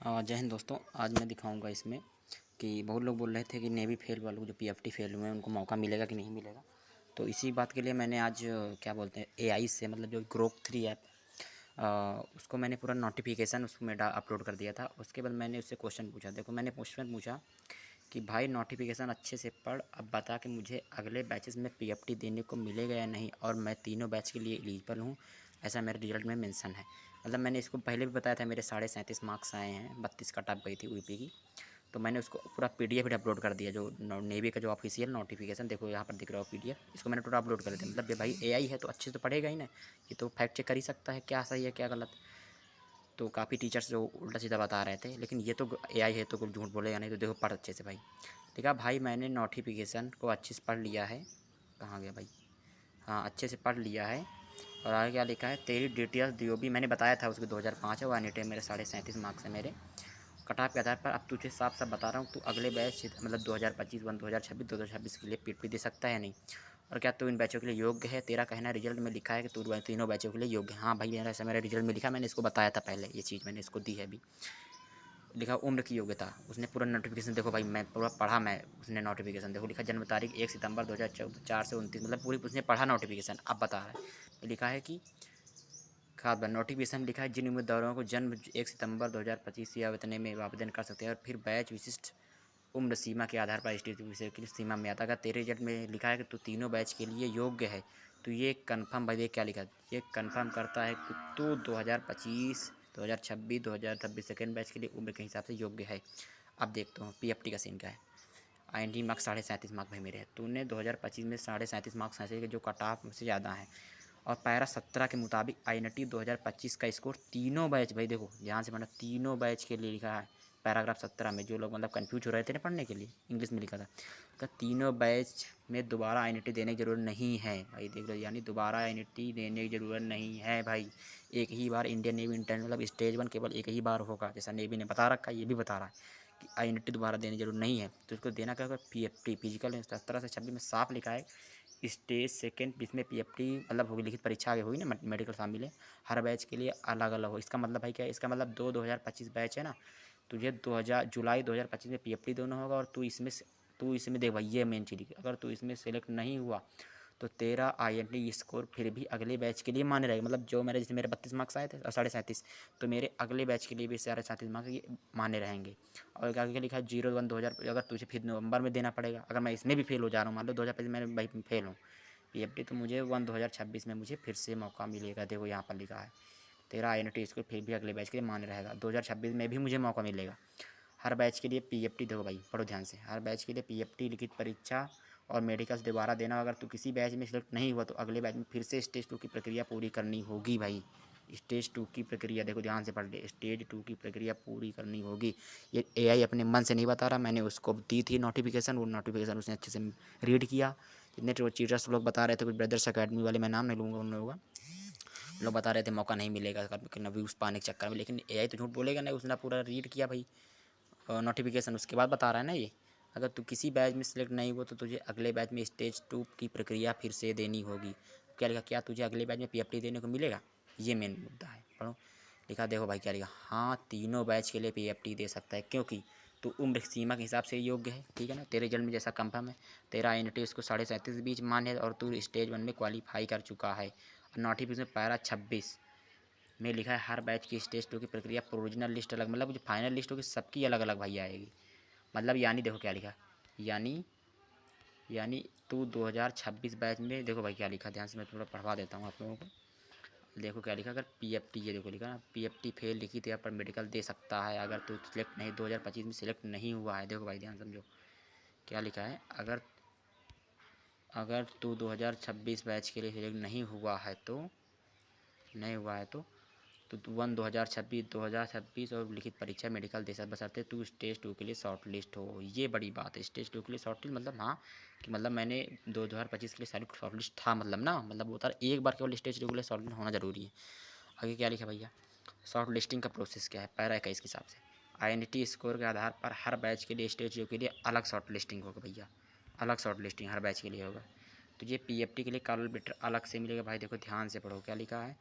जय हिंद दोस्तों। आज मैं दिखाऊंगा इसमें कि बहुत लोग बोल रहे थे कि नेवी फेल वालों जो पीएफटी फेल हुए हैं उनको मौका मिलेगा कि नहीं मिलेगा। तो इसी बात के लिए मैंने आज क्या बोलते हैं एआई से मतलब जो ग्रोक 3 ऐप उसको मैंने पूरा नोटिफिकेशन उसमें अपलोड कर दिया था। उसके बाद मैंने उससे क्वेश्चन पूछा। देखो मैंने क्वेश्चन पूछा कि भाई नोटिफिकेशन अच्छे से पढ़, अब बता कि मुझे अगले बैचेस में पीएफटी देने को मिलेगा या नहीं, और मैं तीनों बैच के लिए एलिजिबल हूँ, ऐसा मेरे रिजल्ट में मेंशन है। मतलब मैंने इसको पहले भी बताया था, मेरे 37.5 मार्क्स आए हैं, 32 कट ऑफ गई थी यूपी की। तो मैंने उसको पूरा पीडीएफ भी अपलोड कर दिया, जो नेवी का जो ऑफिशियल नोटिफिकेशन देखो यहाँ पर दिख रहा हो पीडीएफ, इसको मैंने पूरा अपलोड कर दिया। मतलब ये भाई एआई है तो अच्छे से तो पढ़ेगा ही ना, ये तो फैक्ट चेक कर ही सकता है क्या सही है क्या गलत। तो काफ़ी टीचर्स जो उल्टा सीधा बता रहे थे, लेकिन ये तो एआई है तो कुछ झूठ बोलेगा नहीं। तो देखो पढ़ अच्छे से भाई। देखा भाई मैंने नोटिफिकेशन को अच्छे से पढ़ लिया है। कहाँ गया भाई? हाँ अच्छे से पढ़ लिया है। और आगे क्या लिखा है, तेरी डिटेल्स दियो भी, मैंने बताया था उसके 2005 है, वो एन मेरे 37.5 मार्क्स है मेरे कटाप के आधार पर। अब तुझे साफ साफ बता रहा हूँ, तू अगले बैच मतलब 2025 2026 के लिए पीपीटी दे सकता है नहीं, और क्या तू इन बैचों के लिए योग्य है। तेरा कहना रिजल्ट में लिखा है कि तू तीनों बैचों के लिए योग्य है। हाँ भाई मेरा ऐसा मेरा रिजल्ट में लिखा, मैंने इसको बताया था पहले, ये चीज़ मैंने इसको दी है अभी। लिखा उम्र की योग्यता, उसने पूरा नोटिफिकेशन देखो भाई, मैं पूरा पढ़ा, मैं उसने नोटिफिकेशन देखो लिखा जन्म तारीख 1 सितंबर 2004 से 29, मतलब पूरी उसने पढ़ा नोटिफिकेशन। अब बता रहा है, लिखा है कि खाद नोटिफिकेशन में लिखा है जिन उम्मीदवारों को जन्म 1 सितंबर 2025 या वेतन में आवेदन कर सकते हैं, और फिर बैच विशिष्ट उम्र सीमा के आधार पर स्टेट विषय की सीमा में आता है। अगर तेरे रिजल्ट में लिखा है कि तू तीनों बैच के लिए योग्य है, तो ये कन्फर्म भाई, देख क्या लिखा है, ये कन्फर्म करता है कि तू 2025 2026 2026 सेकेंड बैच के लिए उम्र के हिसाब से योग्य है। अब देखता हूँ पीएफटी का सीन क्या है। आईएनटी मार्क्स 37.5 मार्क्स भाई मेरे हैं, तूने 2025 में 37.5 मार्क्स ऐसे के जो कट ऑफ से ज़्यादा है। और पैरा 17 के मुताबिक आईएनटी 2025 का स्कोर तीनों बैच, भाई देखो ध्यान से पढ़ना, तीनों बैच के लिए लिखा है पैराग्राफ 17 में। जो लोग मतलब कंफ्यूज हो रहे थे ना पढ़ने के लिए, इंग्लिश में लिखा था कि तीनों बैच में दोबारा आईएनटी देने की ज़रूरत नहीं है। भाई देख लो, यानी दोबारा आईएनटी देने की ज़रूरत नहीं है भाई। एक ही बार इंडियन नेवी इंटर्न मतलब स्टेज 1 केवल एक ही बार होगा, जैसा नेवी ने बता रखा है, ये भी बता रहा है कि आईएनटी दोबारा देने की जरूरत नहीं है। तो इसको देना क्या होगा, पीएफटी फिजिकल 17 से 26 में साफ लिखा है स्टेज सेकेंड, इसमें पीएफटी मतलब होगी, लिखित परीक्षा आगे होगी ना, मेडिकल शामिल है, हर बैच के लिए अलग अलग हो। इसका मतलब भाई क्या है, इसका मतलब 2025 बैच है ना, तुझे 2000 जुलाई 2025 में पीएफटी देना होगा। और तू इसमें देख भाई, ये मेन चीज़, अगर तू इसमें सेलेक्ट नहीं हुआ तो तेरा आईएनटी स्कोर फिर भी अगले बैच के लिए मान्य रहेगा। मतलब जो मेरे, जैसे मेरे 32 मार्क्स आए थे 37.5, तो मेरे अगले बैच के लिए भी 37.5 मार्क्स ये मान्य रहेंगे। और आगे लिखा है 01/2000, अगर तुझे फिर नवंबर में देना पड़ेगा। अगर मैं इसमें भी फेल हो जा रहा हूँ, मान लो 2025 में भाई फेल हूँ पीएफटी, तो मुझे 2026 में मुझे फिर से मौका मिलेगा। देखो यहाँ पर लिखा है तेरा आईएनटी स्कोर फिर भी अगले बैच के लिए मान्य रहेगा। 2026 में भी मुझे मौका मिलेगा। हर बैच के लिए पीएफटी, देखो भाई पढ़ो ध्यान से, हर बैच के लिए पीएफटी लिखित परीक्षा और मेडिकल्स दोबारा देना। अगर तू किसी बैच में सिलेक्ट नहीं हुआ तो अगले बैच में फिर से स्टेज 2 की प्रक्रिया पूरी करनी होगी भाई। स्टेज 2 की प्रक्रिया देखो ध्यान से पढ़ ले, स्टेज 2 की प्रक्रिया पूरी करनी होगी। ये एआई अपने मन से नहीं बता रहा, मैंने उसको दी थी नोटिफिकेशन, वो नोटिफिकेशन उसने अच्छे से रीड किया। जितने टीचर्स लोग बता रहे थे, कुछ ब्रदर्स अकेडमी वाले, मैं नाम नहीं लूँगा उन लोगों का, लोग बता रहे थे मौका नहीं मिलेगा व्यूज़ पाने के चक्कर में, लेकिन एआई तो झूठ बोलेगा नहीं, उसने पूरा रीड किया भाई नोटिफिकेशन, उसके बाद बता रहा है ना ये। अगर तू किसी बैच में सिलेक्ट नहीं हुआ तो तुझे अगले बैच में स्टेज 2 की प्रक्रिया फिर से देनी होगी। क्या लिखा, क्या तुझे अगले बैच में पीएफटी देने को मिलेगा, ये मेन मुद्दा है। पढ़ो लिखा, देखो भाई क्या लिखा, हाँ तीनों बैच के लिए पीएफटी दे सकता है क्योंकि तू उम्र सीमा के हिसाब से योग्य है, ठीक है ना, तेरे रिजल्ट में जैसा कंफर्म है, तेरा आईएनटी उसको 37.5 बीच मान्य है, और तू स्टेज 1 में क्वालिफाई कर चुका है। नोटिफिकेशन पैरा 26 में लिखा है हर बैच की स्टेज 2 की प्रक्रिया प्रोविजनल लिस्ट अलग, मतलब जो फाइनल लिस्ट होगी सबकी अलग अलग भाई आएगी। मतलब यानी देखो क्या लिखा, यानी यानी तू 2026 बैच में, देखो भाई क्या लिखा, ध्यान से मैं थोड़ा पढ़वा देता हूँ आप लोगों को। देखो क्या लिखा, अगर पीएफटी, ये देखो लिखा ना, पीएफटी फेल लिखी तो यहाँ पर मेडिकल दे सकता है अगर तू सिलेक्ट नहीं 2025 में सिलेक्ट नहीं हुआ है। देखो भाई ध्यान समझो क्या लिखा है, अगर अगर तू 2026 बैच के लिए सिलेक्ट नहीं हुआ है तो 2026 और लिखित परीक्षा मेडिकल दे सकता, बशर्ते तू स्टेज 2 के लिए शॉर्ट लिस्ट हो। ये बड़ी बात है, स्टेज 2 के लिए शॉर्ट लिस्ट मतलब, हाँ कि मतलब मैंने 2025 के लिए शॉर्ट लिस्ट था, मतलब ना, मतलब वो था एक बार केवल स्टेज 2 के लिए शॉर्ट लिस्ट होना जरूरी है। आगे क्या लिखा भैया, शॉर्ट लिस्टिंग का प्रोसेस क्या है, पैरा 21 के हिसाब से आईएनटी स्कोर के आधार पर हर बैच के लिए स्टेज 2 के लिए अलग शॉर्ट लिस्टिंग होगा भैया, अलग शॉर्ट लिस्टिंग हर बैच के लिए होगा। तो ये पीएफटी के लिए कॉल लेटर अलग से मिलेगा भाई। देखो ध्यान से पढ़ो क्या लिखा है,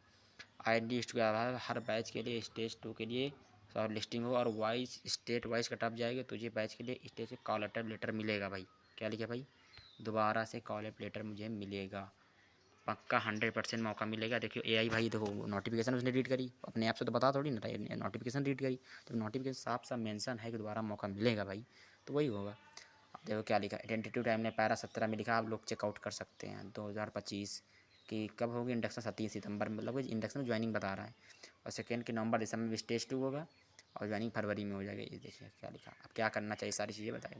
आईएनटी के आधार हर बैच के लिए स्टेज 2 के लिए शॉर्ट लिस्टिंग हो और wise state wise cut off जाएगी, तुझे बैच के लिए स्टेट से कॉल लेटर मिलेगा भाई। क्या लिखा भाई, दोबारा से कॉल लेटर मुझे मिलेगा, पक्का 100% मौका मिलेगा। देखियो एआई भाई, देखो नोटिफिकेशन उसने रीड करी, अपने ऐप से तो बता थोड़ी ना था, नोटिफिकेशन रीड करी, तो नोटिफिकेशन साफ साफ मेंशन है कि दोबारा मौका मिलेगा भाई, तो वही होगा। अब देखो क्या लिखा, टेंटेटिव टाइम ने पैरा 17 में लिखा, आप लोग चेकआउट कर सकते हैं 2025 कि कब होगी इंडक्शन, 27 सितंबर, मतलब इंडक्शन में ज्वाइनिंग बता रहा है, और सेकेंड के नवंबर दिसंबर में स्टेज 2 होगा, और ज्वाइनिंग फरवरी में हो जाएगा। ये देखिए क्या लिखा, अब क्या करना चाहिए सारी चीज़ें बताएं।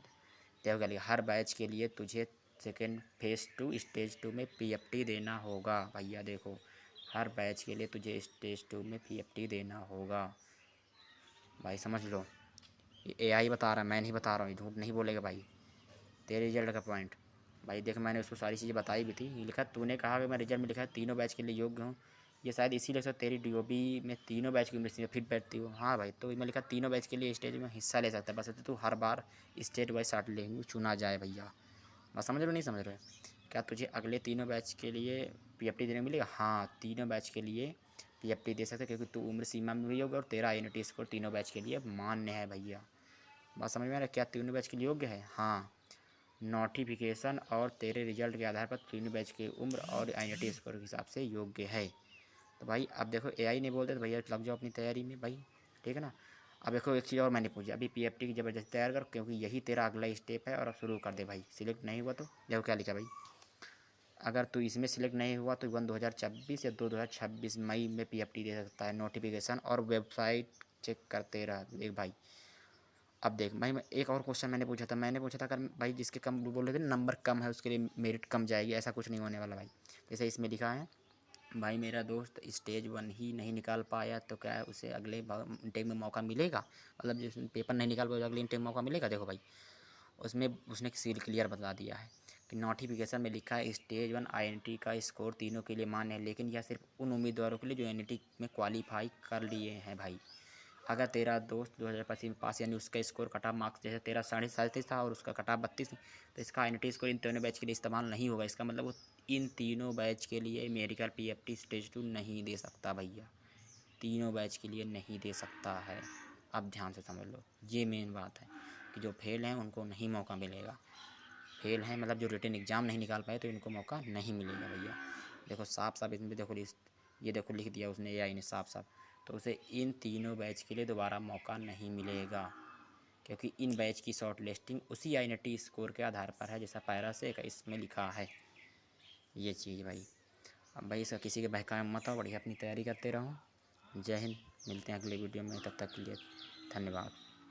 देखो क्या लिखा, हर बैच के लिए तुझे सेकेंड फेज़ 2 स्टेज 2 में पीएफटी देना होगा भैया। देखो हर बैच के लिए तुझे स्टेज 2 में पीएफटी देना होगा भाई, समझ लो। ये एआई बता रहा है, मैं नहीं बता रहा हूँ, झूठ नहीं बोलेगा भाई, तेरे रिजल्ट का पॉइंट। भाई देख मैंने उसको सारी चीज़ें बताई भी थी, ये लिखा तूने कहा कि मैं रिजल्ट में लिखा है तीनों बैच के लिए योग्य हूँ, ये शायद इसीलिए सर तेरी डीओबी में तीनों बैच की उम्र फिट बैठती हो। हाँ भाई, तो मैं लिखा तीनों बैच के लिए स्टेज में हिस्सा ले सकता है, बस तू हर बार स्टेट वाइज शार्ट लेंगे चुना जाए भैया। बस समझ रहे हो नहीं समझ रहे, क्या तुझे अगले तीनों बैच के लिए पीएफटी देने को मिलेगा? हाँ, तीनों बैच के लिए पीएफटी दे सकते, क्योंकि तू उम्र सीमा में भी होगा और तेरा आईएनटी स्कोर तीनों बैच के लिए मान्य है भैया। बात समझ में आ रहा है, क्या तीनों बैच के लिए योग्य है? हाँ, नोटिफिकेशन और तेरे रिजल्ट के आधार पर तीनों बैच की उम्र और आईएनटी स्कोर के हिसाब से योग्य है। तो भाई अब देखो एआई नहीं बोलते तो भैया लग जाओ अपनी तैयारी में भाई, ठीक है ना। अब देखो एक चीज़ और मैंने पूछी, अभी पीएफटी की ज़बरदस्ती तैयार कर, क्योंकि यही तेरा अगला स्टेप है, और अब शुरू कर दे भाई। सिलेक्ट नहीं हुआ तो देखो क्या लिखा भाई, अगर तू इसमें सिलेक्ट नहीं हुआ तो 2026 या 2026 मई में पीएफटी दे सकता है। नोटिफिकेशन और वेबसाइट चेक करते रह देख भाई। अब देख भाई, मैं एक और क्वेश्चन मैंने पूछा था अगर भाई जिसके कम बोल रहे थे नंबर कम है उसके लिए मेरिट कम जाएगी, ऐसा कुछ नहीं होने वाला भाई। जैसे इसमें लिखा है भाई, मेरा दोस्त स्टेज 1 ही नहीं निकाल पाया तो क्या उसे अगले इंटेक में मौका मिलेगा, मतलब जिसने पेपर नहीं निकाल पाया अगले इंटेक में मौका मिलेगा। देखो भाई उसमें उसने सील क्लियर बता दिया है कि नोटिफिकेशन में लिखा है स्टेज 1 आईएनटी का स्कोर तीनों के लिए मान्य है, लेकिन यह सिर्फ उन उम्मीदवारों के लिए जो एनईटी में क्वालिफाई कर लिए हैं भाई। अगर तेरा दोस्त 2025 में पास, यानी उसका स्कोर कट ऑफ मार्क्स जैसे तेरा 37.5 था और उसका कट ऑफ 32, तो इसका एनईटी स्कोर इन तीनों बैच के लिए इस्तेमाल नहीं होगा। इसका मतलब वो इन तीनों बैच के लिए मेडिकल पीएफटी स्टेज 2 नहीं दे सकता भैया, तीनों बैच के लिए नहीं दे सकता है। अब ध्यान से समझ लो, ये मेन बात है कि जो फेल हैं उनको नहीं मौका मिलेगा। फेल हैं मतलब जो रिटन एग्ज़ाम नहीं निकाल पाए तो इनको मौका नहीं मिलेगा भैया। देखो साफ साफ इसमें देखो लिस्ट, ये देखो लिख दिया उसने एआई ने साफ साफ, तो उसे इन तीनों बैच के लिए दोबारा मौका नहीं मिलेगा, क्योंकि इन बैच की शॉर्ट लिस्टिंग उसी आईएनटी स्कोर के आधार पर है जैसा पैरा से इसमें लिखा है। ये चीज़ भाई, अब भाई इसका किसी के बहकावे में मत आओ, बढ़िया अपनी तैयारी करते रहो। जय हिंद, मिलते हैं अगले वीडियो में, तब तक के लिए धन्यवाद।